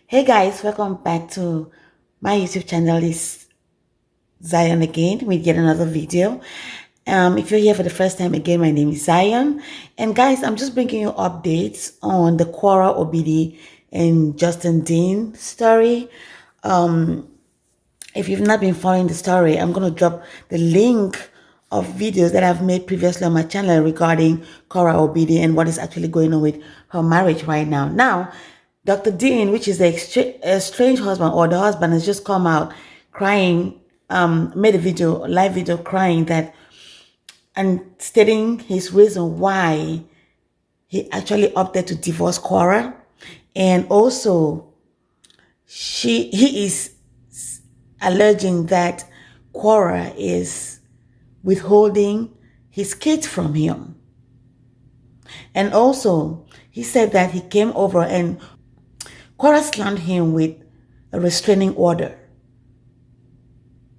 Hey guys, welcome back to my YouTube channel. Is Zion again with yet another video. If you're here for the first time again, my name is Zion, and guys, I'm just bringing you updates on the Quora Obidi and Justin Dean story. If you've not been following the story, I'm going to drop the link of videos that I've made previously on my channel regarding Cora Obidi and what is actually going on with her marriage right now. Now, Dr. Dean, which is the estranged husband or the husband, has just come out crying, made a video, live video crying that and stating his reason why he actually opted to divorce Cora. And also, he is alleging that Quora is withholding his kids from him. And also, he said that he came over and Quora slammed him with a restraining order.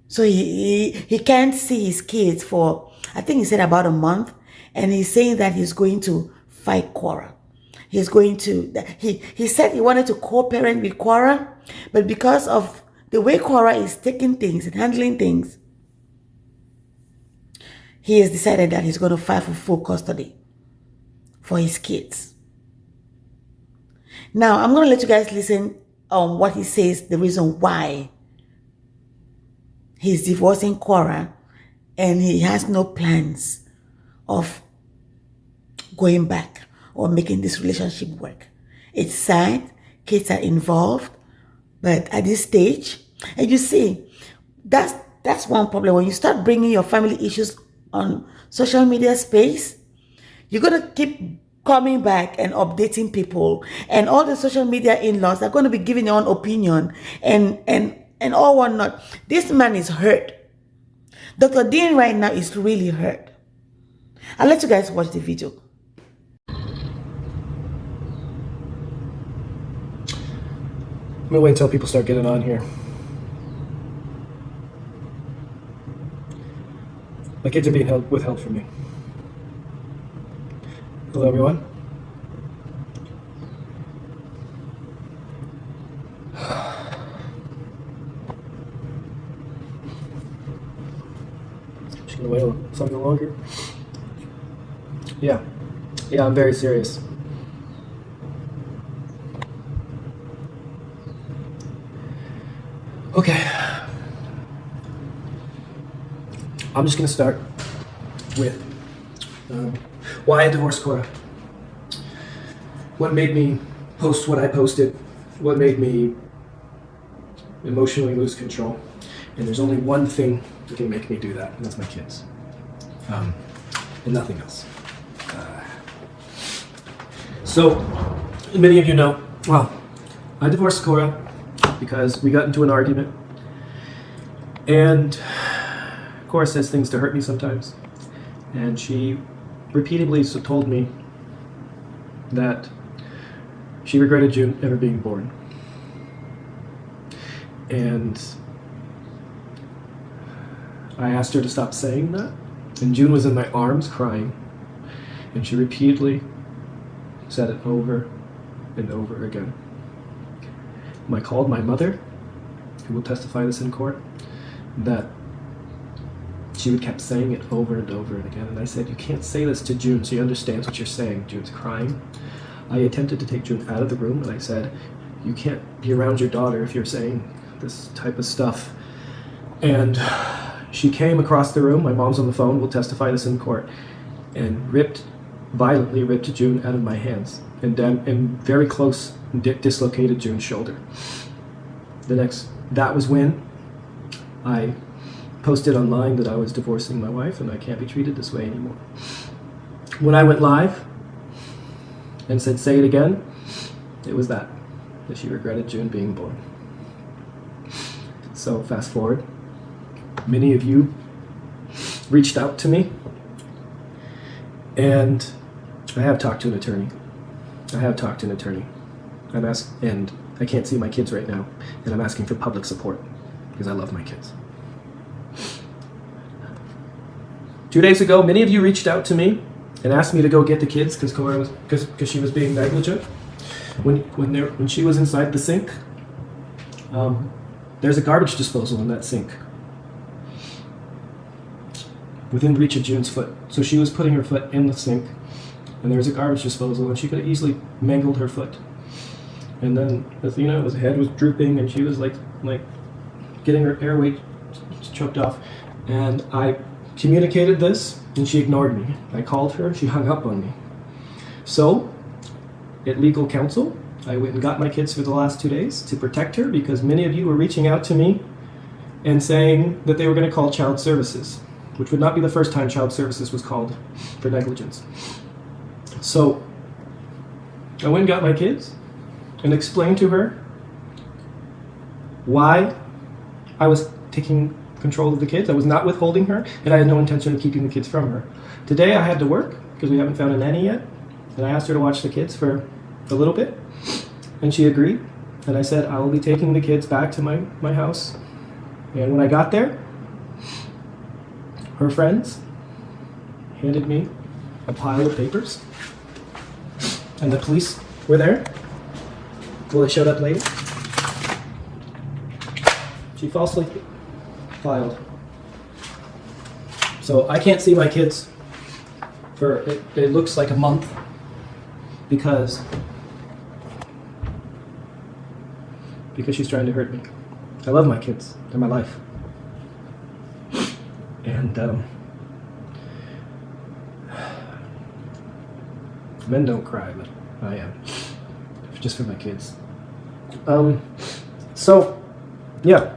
So he can't see his kids for, I think he said about a month. And he's saying that he's going to fight Quora. He's going to, he said he wanted to co-parent with Quora, but because of the way Quora is taking things and handling things, he has decided that he's going to fight for full custody for his kids. Now, I'm going to let you guys listen on what he says, the reason why he's divorcing Quora, and he has no plans of going back or making this relationship work. It's sad, kids are involved, but at this stage, and you see, that's one problem. When you start bringing your family issues on social media space, you're going to keep coming back and updating people, and all the social media in-laws are going to be giving their own opinion and all whatnot. This man is hurt. Dr. Dean right now is really hurt. I'll let you guys watch the video. I'm gonna wait until people start getting on here. My kids are being withheld from me. Hello, everyone. Just gonna wait something longer. Yeah, I'm very serious. Okay. I'm just going to start with why I divorced Cora. What made me post what I posted. What made me emotionally lose control. And there's only one thing that can make me do that, and that's my kids. And nothing else. So, many of you know, well, I divorced Cora because we got into an argument, and Cora says things to hurt me sometimes, and she repeatedly told me that she regretted June ever being born. And I asked her to stop saying that, and June was in my arms crying, and she repeatedly said it over and over again. I called my mother, who will testify this in court, that she would kept saying it over and over and again. And I said, you can't say this to June. She understands what you're saying. June's crying. I attempted to take June out of the room, and I said, you can't be around your daughter if you're saying this type of stuff. And she came across the room. My mom's on the phone, will testify this in court, and violently ripped June out of my hands, and very close dislocated June's shoulder. That was when I posted online that I was divorcing my wife and I can't be treated this way anymore. When I went live and said, say it again, it was that she regretted June being born. So fast forward, many of you reached out to me, and I have talked to an attorney. And I can't see my kids right now, and I'm asking for public support because I love my kids. 2 days ago, many of you reached out to me and asked me to go get the kids because she was being negligent. When she was inside the sink, There's a garbage disposal in that sink within reach of June's foot. So she was putting her foot in the sink, and there was a garbage disposal, and she could have easily mangled her foot. And then Athena's head was drooping, and she was like getting her airway choked off. And I communicated this, and she ignored me. I called her, she hung up on me. So, at legal counsel, I went and got my kids for the last 2 days to protect her, because many of you were reaching out to me and saying that they were going to call child services, which would not be the first time child services was called for negligence. So, I went and got my kids and explained to her why I was taking control of the kids. I was not withholding her, and I had no intention of keeping the kids from her. Today I had to work because we haven't found a nanny yet, and I asked her to watch the kids for a little bit, and she agreed. And I said, I will be taking the kids back to my house. And when I got there, her friends handed me a pile of papers, and the police were there. Well, they showed up later. She falsely filed. So I can't see my kids for, it looks like a month, because she's trying to hurt me. I love my kids. They're my life. And men don't cry, but I am. Just for my kids. So, yeah.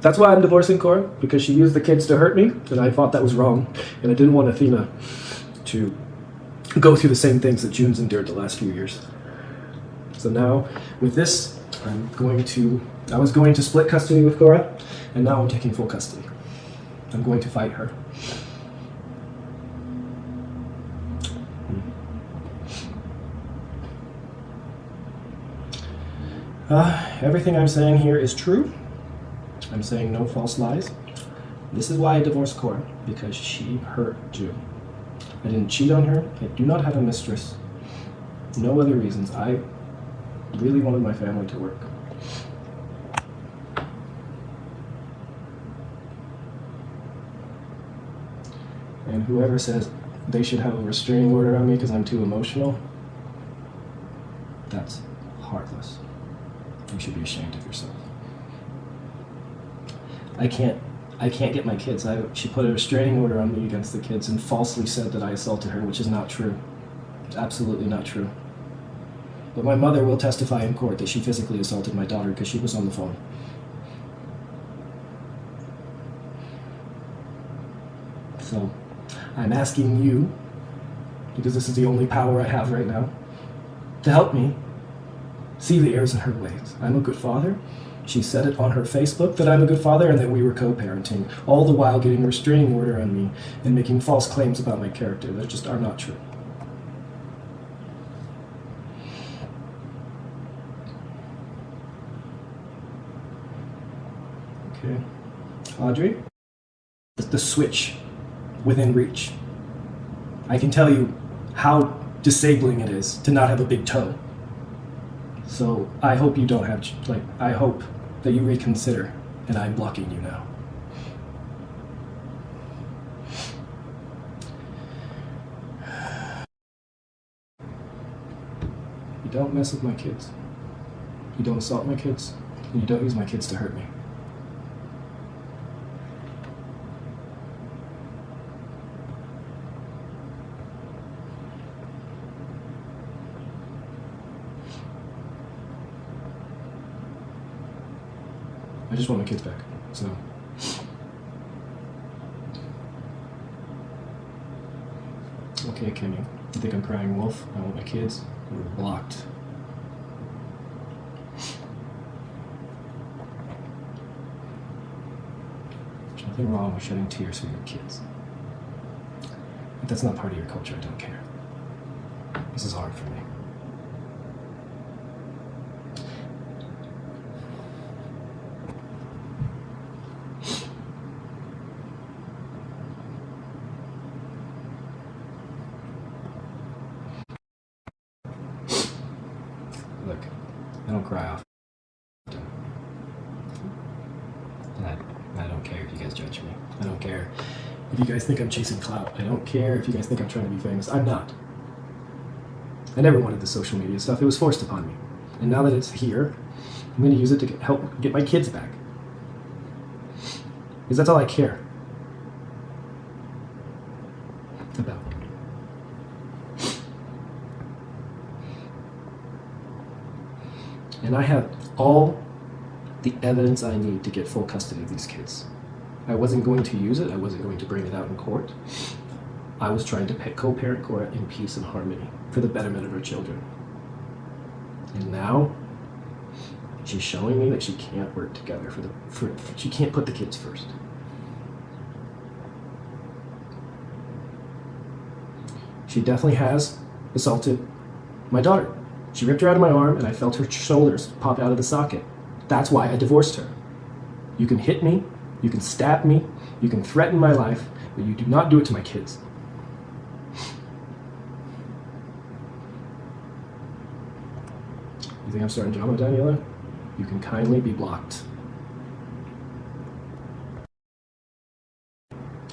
That's why I'm divorcing Cora, because she used the kids to hurt me, and I thought that was wrong. And I didn't want Athena to go through the same things that June's endured the last few years. So now, with this, I was going to split custody with Cora, and now I'm taking full custody. I'm going to fight her. Everything I'm saying here is true. I'm saying no false lies. This is why I divorced Cora, because she hurt June. I didn't cheat on her. I do not have a mistress. No other reasons. I really wanted my family to work. And whoever says they should have a restraining order on me because I'm too emotional, that's heartless. You should be ashamed of yourself. I can't get my kids. She put a restraining order on me against the kids and falsely said that I assaulted her, which is not true. It's absolutely not true. But my mother will testify in court that she physically assaulted my daughter because she was on the phone. So, I'm asking you, because this is the only power I have right now, to help me see the errors in her ways. I'm a good father. She said it on her Facebook that I'm a good father and that we were co-parenting, all the while getting a restraining order on me and making false claims about my character that just are not true. Okay. Audrey? The switch within reach. I can tell you how disabling it is to not have a big toe. So I hope you don't have, I hope that you reconsider, and I'm blocking you now. You don't mess with my kids. You don't assault my kids. And you don't use my kids to hurt me. I just want my kids back, so. Okay, Kenny, you think I'm crying wolf? I want my kids. We're blocked. There's nothing wrong with shedding tears for your kids. If that's not part of your culture, I don't care. This is hard for me. Look, I don't cry often. guys judge me. I don't care if you guys think I'm chasing clout. I don't care if you guys think I'm trying to be famous. I'm not. I never wanted the social media stuff. It was forced upon me. And now that it's here, I'm going to use it to help get my kids back. Because that's all I care about. And I have all the evidence I need to get full custody of these kids. I wasn't going to use it. I wasn't going to bring it out in court. I was trying to co-parent Cora in peace and harmony for the betterment of her children. And now she's showing me that she can't work together she can't put the kids first. She definitely has assaulted my daughter. She ripped her out of my arm and I felt her shoulders pop out of the socket. That's why I divorced her. You can hit me, you can stab me, you can threaten my life, but you do not do it to my kids. You think I'm starting drama, Daniela? You can kindly be blocked.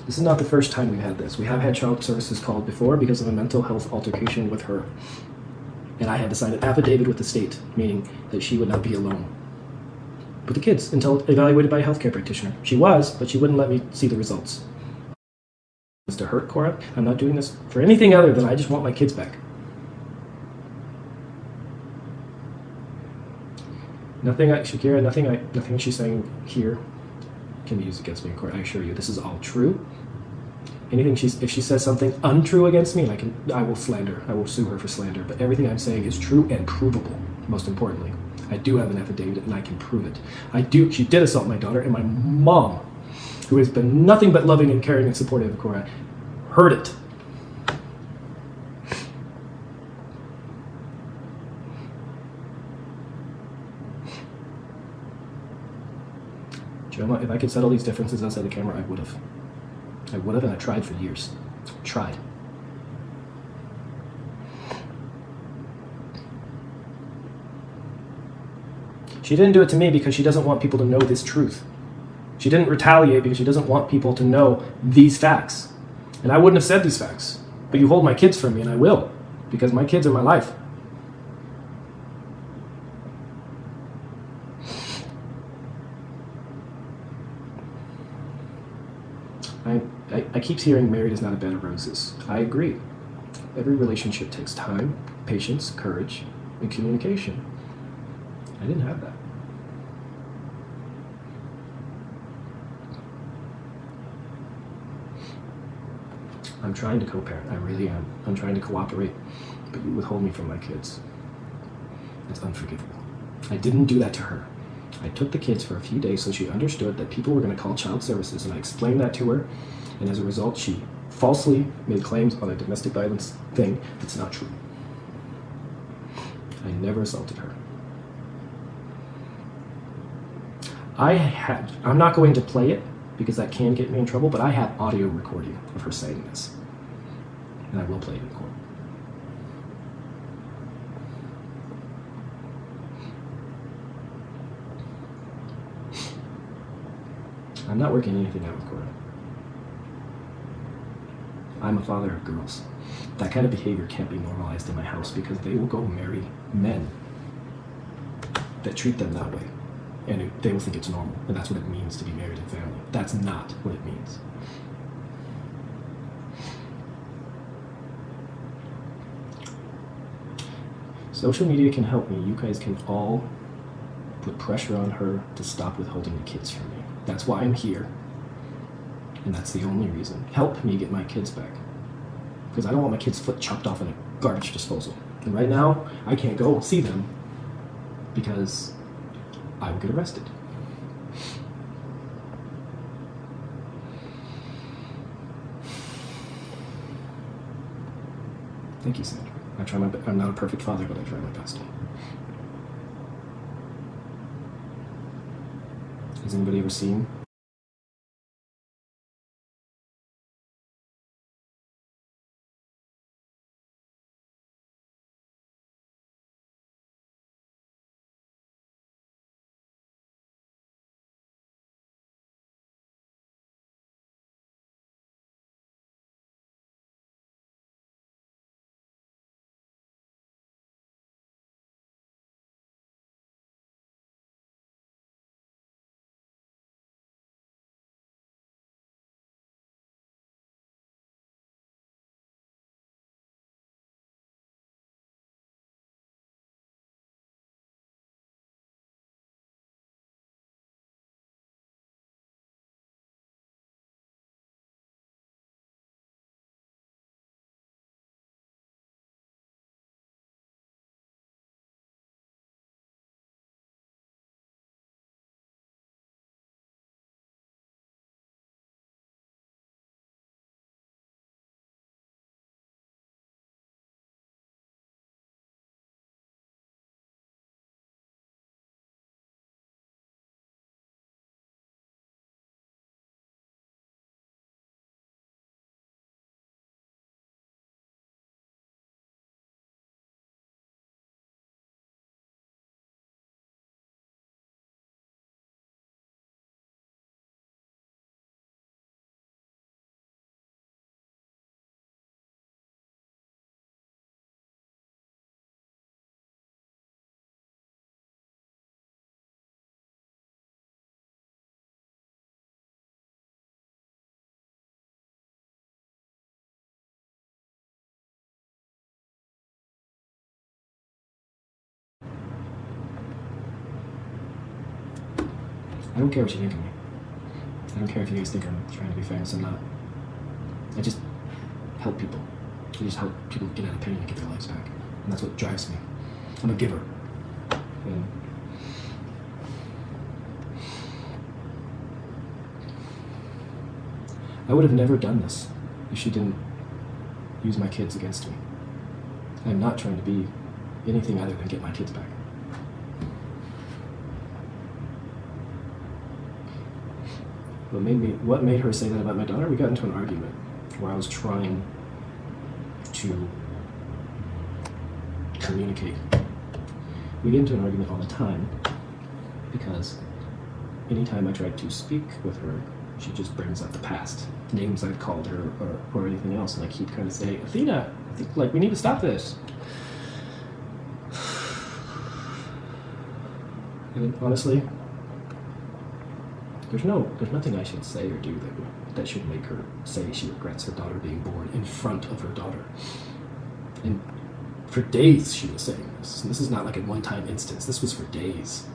This is not the first time we've had this. We have had child services called before because of a mental health altercation with her. And I had to sign an affidavit with the state, meaning that she would not be alone with the kids until evaluated by a healthcare practitioner. She was, but she wouldn't let me see the results. It's to hurt Cora. I'm not doing this for anything other than I just want my kids back. Shakira, nothing she's saying here can be used against me in court. I assure you, this is all true. If she says something untrue against me, I will slander. I will sue her for slander. But everything I'm saying is true and provable. Most importantly, I do have an affidavit and I can prove it. She did assault my daughter, and my mom, who has been nothing but loving and caring and supportive of Cora, heard it. If I could settle these differences outside the camera, I would have. And I tried for years. Tried. She didn't do it to me because she doesn't want people to know this truth. She didn't retaliate because she doesn't want people to know these facts. And I wouldn't have said these facts. But you hold my kids from me, and I will. Because my kids are my life. I keep hearing married is not a bed of roses. I agree. Every relationship takes time, patience, courage, and communication. I didn't have that. I'm trying to co-parent. I really am. I'm trying to cooperate, but you withhold me from my kids. It's unforgivable. I didn't do that to her. I took the kids for a few days so she understood that people were going to call child services, and I explained that to her, and as a result, she falsely made claims on a domestic violence thing that's not true. I never assaulted her. I'm not going to play it because that can get me in trouble, but I have audio recording of her saying this, and I will play it in court. I'm not working anything out with Cora. I'm a father of girls. That kind of behavior can't be normalized in my house because they will go marry men that treat them that way. And they will think it's normal. And that's what it means to be married and family. That's not what it means. Social media can help me. You guys can all put pressure on her to stop withholding the kids from me. That's why I'm here. And that's the only reason. Help me get my kids back. Because I don't want my kids' foot chopped off in a garbage disposal. And right now, I can't go see them because I will get arrested. Thank you, Sandra. I'm not a perfect father, but I try my best. Has anybody ever seen I don't care what you think of me. I don't care if you guys think I'm trying to be famous. I'm not. I just help people. I just help people get out of pain and get their lives back. And that's what drives me. I'm a giver. And I would have never done this if she didn't use my kids against me. I'm not trying to be anything other than get my kids back. What made her say that about my daughter? We got into an argument where I was trying to communicate. We get into an argument all the time because anytime I tried to speak with her, she just brings up the past, names I've called her or anything else, and I keep trying to say, Athena, I think, like, we need to stop this. And honestly, there's nothing I should say or do that should make her say she regrets her daughter being born in front of her daughter. And for days she was saying this. And this is not like a one-time instance. This was for days.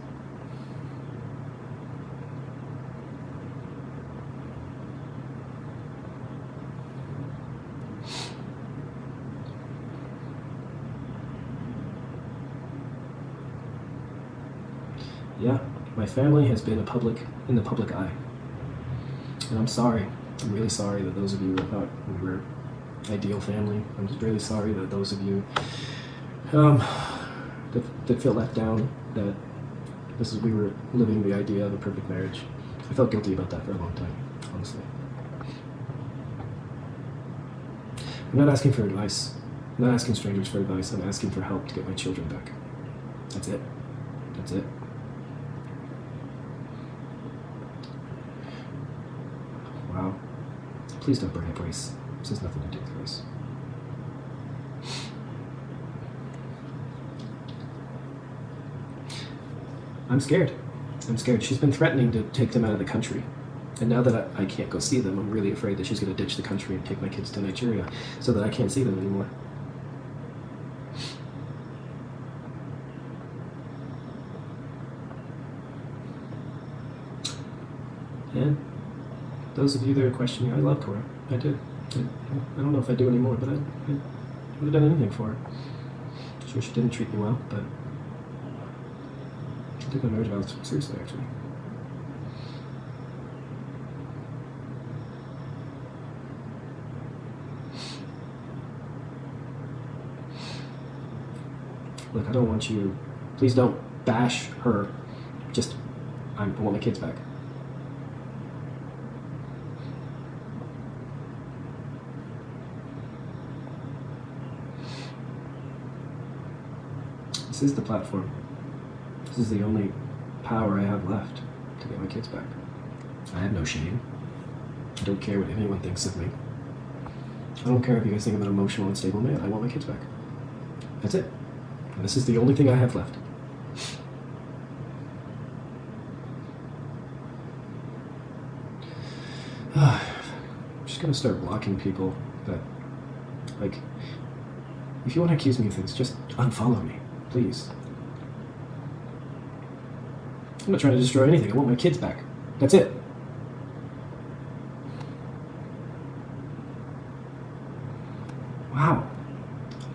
Yeah, my family has been in the public eye. And I'm sorry. I'm really sorry that those of you who thought we were ideal family. I'm just really sorry that those of you that feel left down, that we were living the idea of a perfect marriage. I felt guilty about that for a long time, honestly. I'm not asking for advice. I'm not asking strangers for advice. I'm asking for help to get my children back. That's it. That's it. Wow. Please don't bring up race. This has nothing to do with race. I'm scared. I'm scared. She's been threatening to take them out of the country. And now that I can't go see them, I'm really afraid that she's going to ditch the country and take my kids to Nigeria so that I can't see them anymore. And those of you that are questioning, I love Cora. I did. I don't know if I do anymore, but I would have done anything for her. Sure, she didn't treat me well, but I took my marriage vows seriously, actually. Look, I don't want you. Please don't bash her. Just, I want my kids back. This is the platform. This is the only power I have left to get my kids back. I have no shame. I don't care what anyone thinks of me. I don't care if you guys think I'm an emotional, unstable man. I want my kids back. That's it. And this is the only thing I have left. I'm just gonna start blocking people that, like, if you want to accuse me of things, just unfollow me. Please. I'm not trying to destroy anything. I want my kids back. That's it. Wow.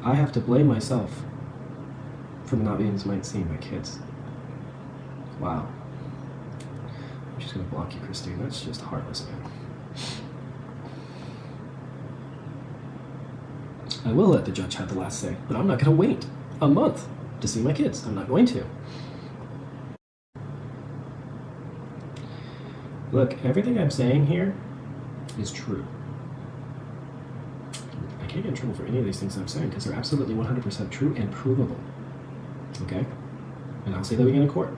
I have to blame myself for not being as might seem my kids. Wow. I'm just gonna block you, Christine. That's just heartless, man. I will let the judge have the last say, but I'm not gonna wait a month to see my kids. I'm not going to. Look, everything I'm saying here is true. I can't get in trouble for any of these things I'm saying because they're absolutely 100% true and provable. Okay? And I'll say that again in court.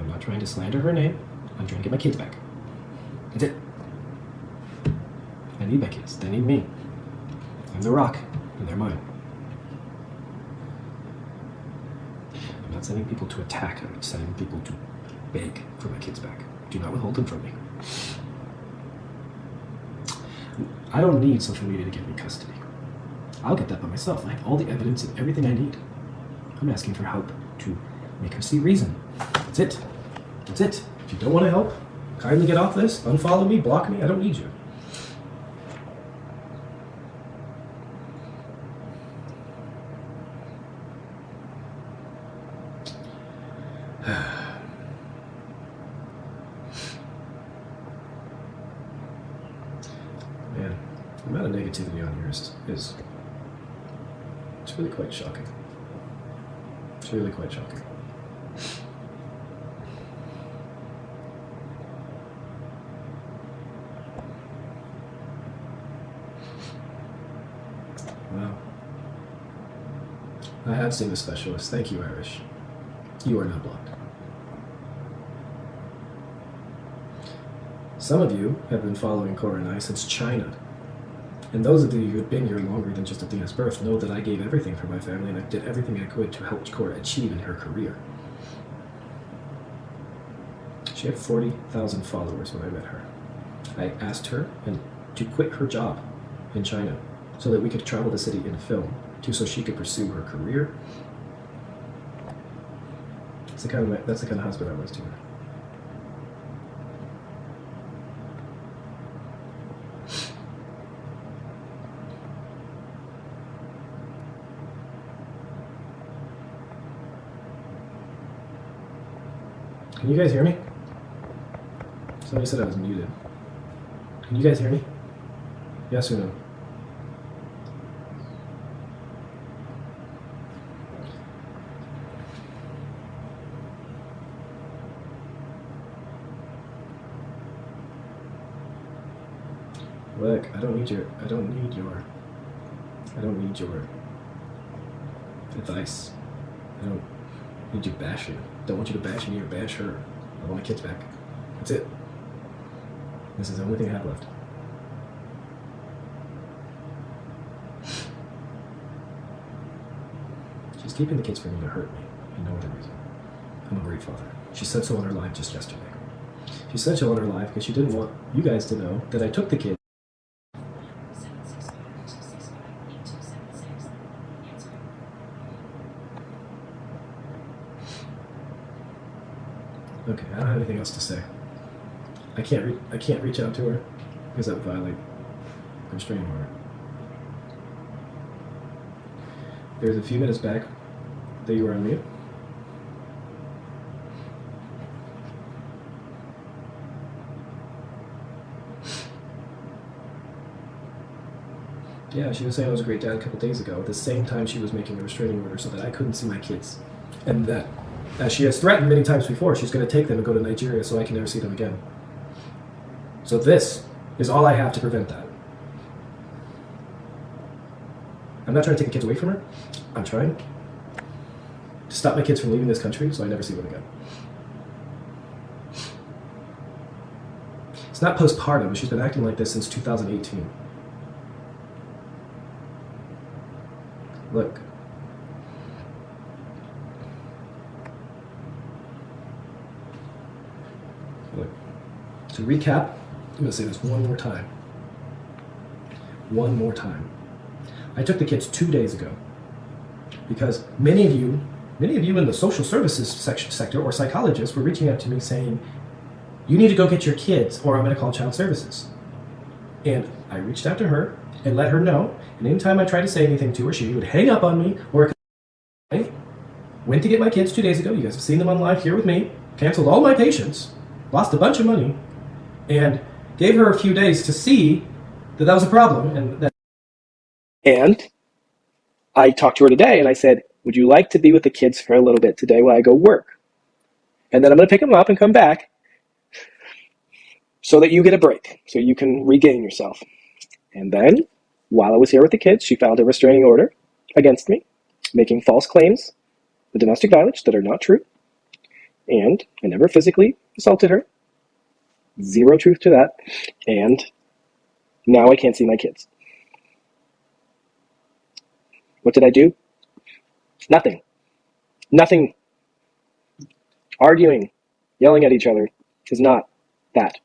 I'm not trying to slander her name. I'm trying to get my kids back. That's it. I need my kids. They need me. I'm the rock, and they're mine. I'm not sending people to attack. I'm sending people to beg for my kids back. Do not withhold them from me. I don't need social media to get me custody. I'll get that by myself. I have all the evidence and everything I need. I'm asking for help to make her see reason. That's it. That's it. If you don't want to help, kindly get off this, unfollow me, block me. I don't need you. Man, the amount of negativity on here is it's really quite shocking. It's really quite shocking. Wow. I have seen the specialist. Thank you, Irish. You are now blocked. Some of you have been following Cora and I since China. And those of you who have been here longer than just Athena's birth know that I gave everything for my family and I did everything I could to help Cora achieve in her career. She had 40,000 followers when I met her. I asked her to quit her job in China so that we could travel the city in film, so she could pursue her career. That's the kind of husband I was to her. Can you guys hear me? Somebody said I was muted. Can you guys hear me? Yes or no? Look, I don't need your advice. I don't need you bashing. Don't want you to bash me or bash her. I want my kids back. That's it. This is the only thing I have left. She's keeping the kids from me to hurt me, and no other reason. I'm a great father. She said so on her live just yesterday. She said so on her live because she didn't want you guys to know that I took the kids. Okay, I don't have anything else to say. I can't reach out to her because that would violate restraining order. There was a few minutes back that you were on mute. Yeah, she was saying I was a great dad a couple days ago. At the same time, she was making a restraining order so that I couldn't see my kids, and that, as she has threatened many times before, she's going to take them and go to Nigeria so I can never see them again. So this is all I have to prevent that. I'm not trying to take the kids away from her. I'm trying to stop my kids from leaving this country so I never see them again. It's not postpartum, but she's been acting like this since 2018. Look. Look. To recap, I'm going to say this one more time. One more time. I took the kids 2 days ago because many of you in the social services sector or psychologists were reaching out to me saying, you need to go get your kids or I'm going to call child services. And I reached out to her and let her know. And anytime I tried to say anything to her, she would hang up on me or I went to get my kids 2 days ago. You guys have seen them online here with me. Canceled all my patients, lost a bunch of money, and gave her a few days to see that was a problem. And I talked to her today and I said, would you like to be with the kids for a little bit today while I go work? And then I'm going to pick them up and come back so that you get a break, so you can regain yourself. And then, while I was here with the kids, she filed a restraining order against me, making false claims of domestic violence that are not true. And I never physically assaulted her. Zero truth to that. And now I can't see my kids. What did I do? Nothing. Nothing. Arguing, yelling at each other is not that.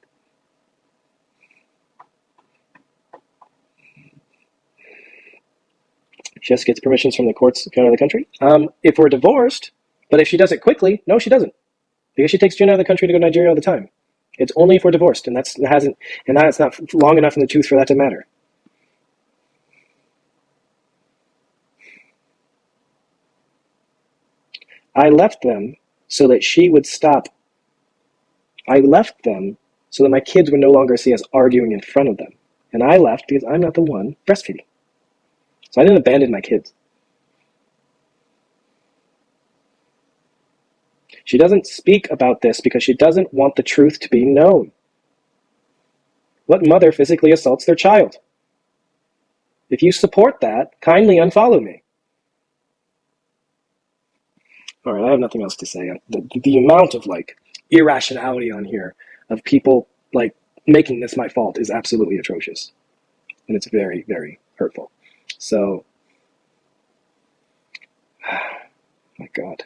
She just gets permissions from the courts to go out of the country. If we're divorced, but if she does it quickly, no, she doesn't. Because she takes June out of the country to go to Nigeria all the time. It's only if we're divorced, and that's not long enough in the tooth for that to matter. I left them so that she would stop. I left them so that my kids would no longer see us arguing in front of them. And I left because I'm not the one breastfeeding. So I didn't abandon my kids. She doesn't speak about this because she doesn't want the truth to be known. What mother physically assaults their child? If you support that, kindly unfollow me. All right, I have nothing else to say. The amount of irrationality on here of people making this my fault is absolutely atrocious, and it's very, very hurtful. So, my God.